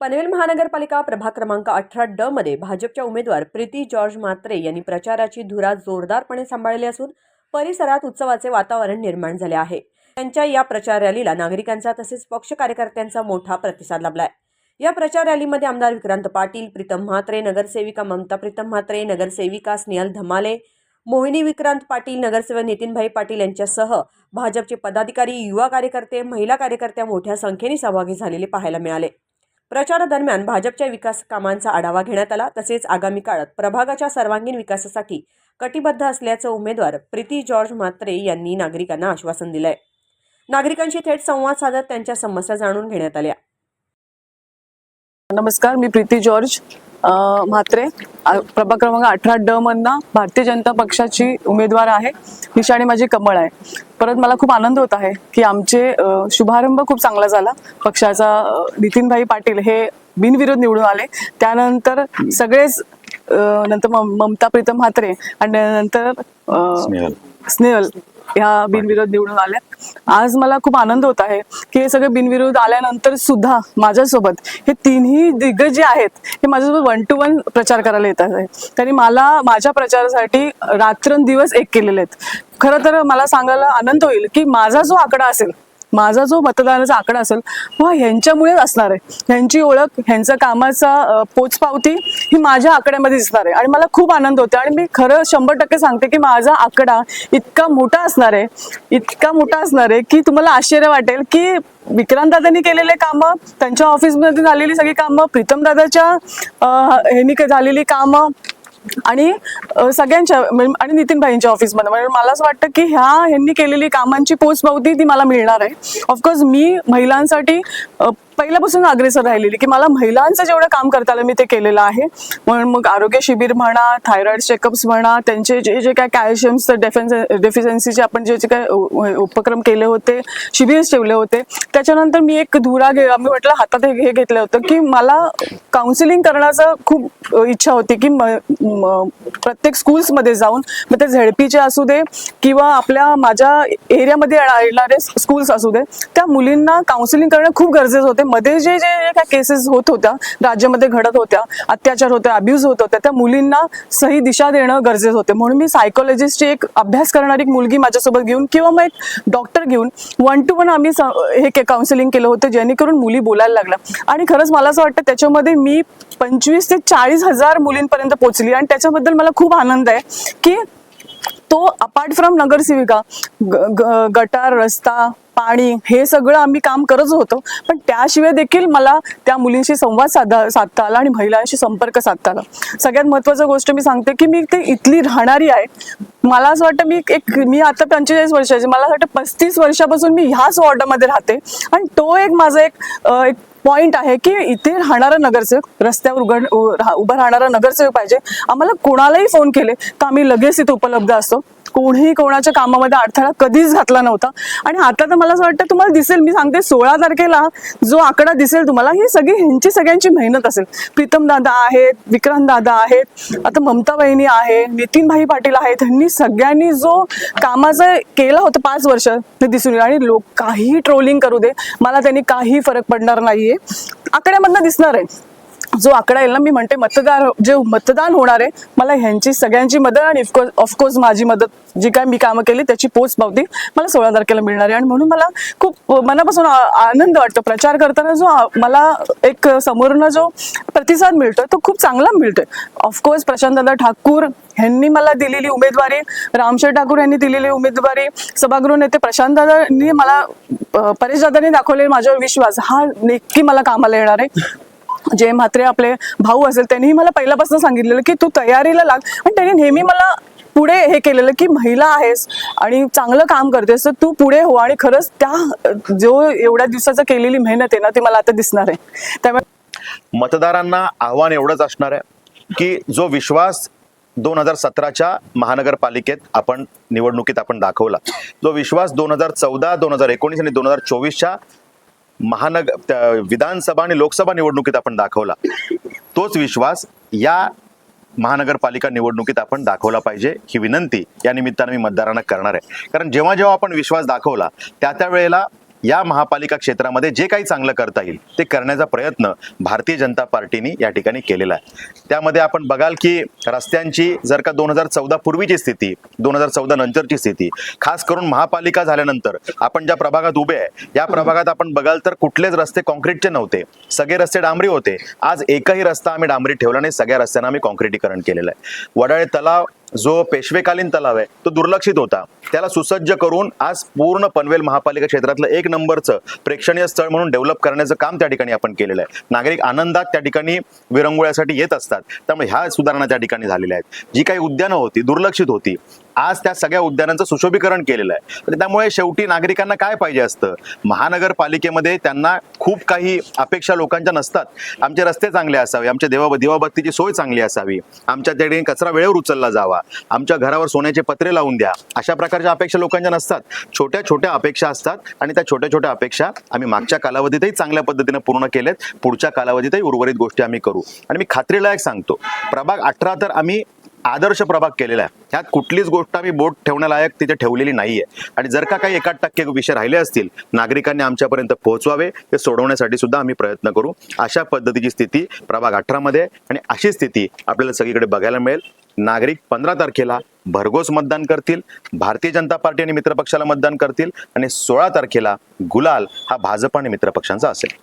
पनवेल महानगरपालिका प्रभाग क्रमांक 18 ड मध्ये भाजपच्या उमेदवार प्रीती जॉर्ज म्हात्रे यांनी प्रचाराची धुरा जोरदारपणे सांभाळली असून परिसरात उत्सवाचे वातावरण निर्माण झाले आहे। त्यांच्या या प्रचार रॅलीला नागरिकांचा तसेच पक्ष कार्यकर्त्यांचा मोठा प्रतिसाद लाभलाय। या प्रचार रॅलीमध्ये आमदार विक्रांत पाटील, प्रीतम म्हात्रे, नगरसेविका ममता प्रीतम म्हात्रे, नगरसेविका स्नेहल धमाले, मोहिनी विक्रांत पाटील, नगरसेवक नितीनभाई पाटील यांच्यासह भाजपचे पदाधिकारी, युवा कार्यकर्ते, महिला कार्यकर्त्या मोठ्या संख्येने सहभागी झालेले पाहायला मिळाले। प्रचारादरम्यान भाजपच्या विकास कामांचा आढावा घेण्यात आला। तसेच आगामी काळात प्रभागाच्या सर्वांगीण विकासासाठी कटिबद्ध असल्याचं उमेदवार प्रीती जॉर्ज म्हात्रे यांनी नागरिकांना आश्वासन दिलंय। नागरिकांशी थेट संवाद साधत त्यांच्या समस्या जाणून घेण्यात आल्या। नमस्कार, मी प्रीती जॉर्ज म्हात्रे, प्रभाग क्रमांक 18 ड मधनं भारतीय जनता पक्षाची उमेदवार आहे। निशाणी माझी कमळ आहे। परत मला खूप आनंद होत आहे की आमचे शुभारंभ खूप चांगला झाला। पक्षाचा नितीनभाई पाटील हे बिनविरोध निवडून आले, त्यानंतर सगळेच नंतर ममता प्रीतम म्हात्रे आणि नंतर स्नेहल ह्या बिनविरोध निवडून आल्या। आज मला खूप आनंद होत आहे की हे सगळे बिनविरोध आल्यानंतर सुद्धा माझ्यासोबत हे तिन्ही दिग्गज जे आहेत हे माझ्यासोबत 1 to 1 प्रचार करायला येत आहेत। त्यांनी मला माझ्या प्रचारासाठी रात्रंदिवस एक केलेले आहेत। खरं तर मला सांगायला आनंद होईल की माझा जो आकडा असेल, माझा जो मतदानाचा आकडा असेल हा ह्यांच्यामुळेच असणार आहे। ह्यांची ओळख, ह्यांचा कामाचा पोचपावती ही माझ्या आकड्यामध्ये दिसणार आहे आणि मला खूप आनंद होतो। आणि मी खरं 100% सांगते की माझा आकडा इतका मोठा असणार आहे की तुम्हाला आश्चर्य वाटेल की विक्रांत दादांनी केलेले कामं, त्यांच्या ऑफिसमध्ये झालेली सगळी कामं, प्रीतम दादाच्या ह्यांनी झालेली कामं आणि सगळ्यांच्या आणि नितीनभाईंच्या ऑफिसमध्ये, म्हणजे मला असं वाटतं की ह्यांनी केलेली कामांची पोचपावती ती मला मिळणार आहे। ऑफकोर्स मी महिलांसाठी पहिल्यापासून अग्रेसर राहिलेली की मला महिलांचं जेवढं काम करता आलं मी ते केलेलं आहे। म्हणून मग आरोग्य शिबिर म्हणा, थायरॉइड चेकअप्स म्हणा, त्यांचे जे काय कॅल्शियम्स डेफिशियन्सीचे आपण जे काय उपक्रम केले होते, शिबिर ठेवले होते, त्याच्यानंतर मी एक धुरा आम्ही म्हटलं हातात हे घेतलं होतं की मला काउन्सिलिंग करण्याचं खूप इच्छा होती की प्रत्येक स्कूल्समध्ये जाऊन, मग ते झेडपीचे असू दे किंवा माझ्या एरियामध्ये येणारे स्कूल्स असू दे, त्या मुलींना काउन्सिलिंग करणं खूप गरजेचं होते। मध्ये जे काय केसेस होत होत्या, राज्यामध्ये घडत होत्या, अत्याचार होते, अब्यूज होत होत्या, त्या मुलींना सही दिशा देणं गरजेचं होते। म्हणून मी सायकोलॉजिस्टची एक अभ्यास करणारी मुलगी माझ्यासोबत घेऊन किंवा मग एक डॉक्टर घेऊन 1 to 1 आम्ही हे काउन्सिलिंग केलं होतं, जेणेकरून मुली बोलायला लागल्या। आणि खरंच मला असं वाटतं त्याच्यामध्ये मी 25 ते 40 हजार मुलींपर्यंत पोहोचली आणि त्याच्याबद्दल मला खूप आनंद आहे की तो अपार्ट फ्रॉम नगरसेविका, गटार, रस्ता, पाणी हे सगळं आम्ही काम करत होतो, पण त्याशिवाय देखील मला त्या मुलींशी संवाद साधता आला आणि महिलांशी संपर्क साधता आला। सगळ्यात महत्त्वाची गोष्ट मी सांगते की मी ते इथली राहणारी आहे। मला असं वाटतं मी आता 45 वर्षाची, मला असं वाटतं 35 वर्षापासून मी ह्याच वॉर्डामध्ये राहते आणि तो एक माझा एक पॉइंट आहे की इथे राहणारा नगरसेवक, रस्त्यावर उभा राहणारा नगरसेवक पाहिजे। आम्हाला कोणालाही फोन केले तर आम्ही लगेच इथे उपलब्ध असतो। कोणीही कोणाच्या कामामध्ये अडथळा कधीच घातला नव्हता। आणि आता तर मला असं वाटतं तुम्हाला दिसेल, मी सांगते 16 तारखेला जो आकडा दिसेल तुम्हाला, ही ह्यांची सगळ्यांची मेहनत असेल। प्रीतम दादा आहेत, विक्रांत दादा आहेत, आता ममता बहिणी आहे, नितीनभाई पाटील आहेत, त्यांनी सगळ्यांनी जो कामाचा केला होता 5 वर्ष ते दिसून येईल। आणि लोक काही ट्रोलिंग करू दे, मला त्यांनी काही फरक पडणार नाहीये, आकड्यामधनं दिसणार आहे। जो आकडा येईल ना, मी म्हणते मतदान होणार आहे, मला ह्यांची सगळ्यांची मदत आणि ऑफकोर्स माझी मदत, जी काय मी कामं केली त्याची पोचपावती मला 16 तारखेला मिळणार आहे। आणि म्हणून मला खूप मनापासून आनंद वाटतो। प्रचार करताना जो मला एक समोरनं जो प्रतिसाद मिळतोय तो खूप चांगला मिळतोय। ऑफकोर्स प्रशांतदादा ठाकूर यांनी मला दिलेली उमेदवारी, रामशेठ ठाकूर यांनी दिलेली उमेदवारी, सभागृह नेते प्रशांतदादांनी मला, परेशदादांनी दाखवलेला माझ्यावर विश्वास हा नक्की मला कामाला येणार आहे। जे म्हात्रे आपले भाऊ असेल त्यांनी मला पहिल्यापासून सांगितलेलं की तू तयारीला लाग, आणि त्यांनी नेहमी मला पुढे हे केलेलं की महिला आहेस आणि चांगलं काम करतेस तर तू पुढे हो। आणि खरंच त्या जो एवढ्या दिवसाचं केलेली मेहनत आहे ना ती मला आता दिसणार आहे। त्यामुळे मतदारांना आव्हान एवढंच असणार आहे की जो विश्वास 2017च्या महानगरपालिकेत निवडणुकीत आपण दाखवला, जो विश्वास 2014, 2019 आणि 2024च्या विधानसभा आणि लोकसभा निवडणुकीत आपण दाखवला, तोच विश्वास या महानगरपालिका निवडणुकीत आपण दाखवला पाहिजे, ही विनंती या निमित्ताने मी मतदारांना करणार आहे। कारण जेव्हा जेव्हा आपण विश्वास दाखवला त्या वेळेला या महापालिका क्षेत्रामध्ये जे काही चांगलं करता येईल ते करण्याचा प्रयत्न भारतीय जनता पार्टीने या ठिकाणी केलेला आहे। त्यामध्ये आपण बघाल की रस्त्यांची जर का 2014 पूर्वीची स्थिती, 2014 नंतरची स्थिती, खास करून महापालिका झाल्यानंतर आपण ज्या प्रभागात उभे आहे या प्रभागात आपण बघाल तर कुठलेच रस्ते कॉन्क्रीटचे नव्हते, सगळे रस्ते डांबरी होते। आज एकही रस्ता आम्ही डांबरी ठेवला नाही, सगळ्या रस्त्यांना आम्ही कॉन्क्रिटीकरण केलेलं आहे। वडाळे तलाव जो पेशवेकालीन तलाव आहे तो दुर्लक्षित होता, त्याला सुसज्ज करून आज पूर्ण पनवेल महापालिका क्षेत्रातलं 1 नंबरचं प्रेक्षणीय स्थळ म्हणून डेव्हलप करण्याचं काम त्या ठिकाणी आपण केलेलं आहे। नागरिक आनंदात त्या ठिकाणी विरंगुळ्यासाठी येत असतात, त्यामुळे ह्या सुधारणा त्या ठिकाणी झालेल्या आहेत। जी काही उद्यानं होती दुर्लक्षित होती, आज त्या सगळ्या उद्यानांचं सुशोभीकरण केलेलं आहे। आणि त्यामुळे शेवटी नागरिकांना काय पाहिजे असतं, महानगरपालिकेमध्ये त्यांना खूप काही अपेक्षा लोकांच्या नसतात। आमचे रस्ते चांगले असावे, आमच्या दिवाबत्तीची सोय चांगली असावी, आमच्या त्या ठिकाणी कचरा वेळेवर उचलला जावा, आमच्या घरावर सोन्याचे पत्रे लावून द्या, अशा प्रकारच्या अपेक्षा लोकांच्या नसतात। छोट्या छोट्या अपेक्षा असतात आणि त्या छोट्या छोट्या अपेक्षा आम्ही मागच्या कालावधीतही चांगल्या पद्धतीने पूर्ण केलेत, पुढच्या कालावधीतही उर्वरित गोष्टी आम्ही करू। आणि मी खात्रीलायक सांगतो, प्रभाग 18 तर आम्ही आदर्श प्रभाग केलेला आहे, ह्यात कुठलीच गोष्ट आम्ही बोट ठेवण्यालायक तिथे ठेवलेली नाहीये। आणि जर का काही 1% विषय राहिले असतील नागरिकांनी आमच्यापर्यंत पोहोचवावे, ते सोडवण्यासाठी सुद्धा आम्ही प्रयत्न करू। अशा पद्धतीची स्थिती प्रभाग 18 मध्ये आणि अशी स्थिती आपल्याला सगळीकडे बघायला मिळेल। नागरिक 15 तारखेला भरघोस मतदान करतील, भारतीय जनता पार्टी आणि मित्रपक्षाला मतदान करतील आणि 16 तारखेला गुलाल हा भाजप आणि मित्रपक्षांचा असेल।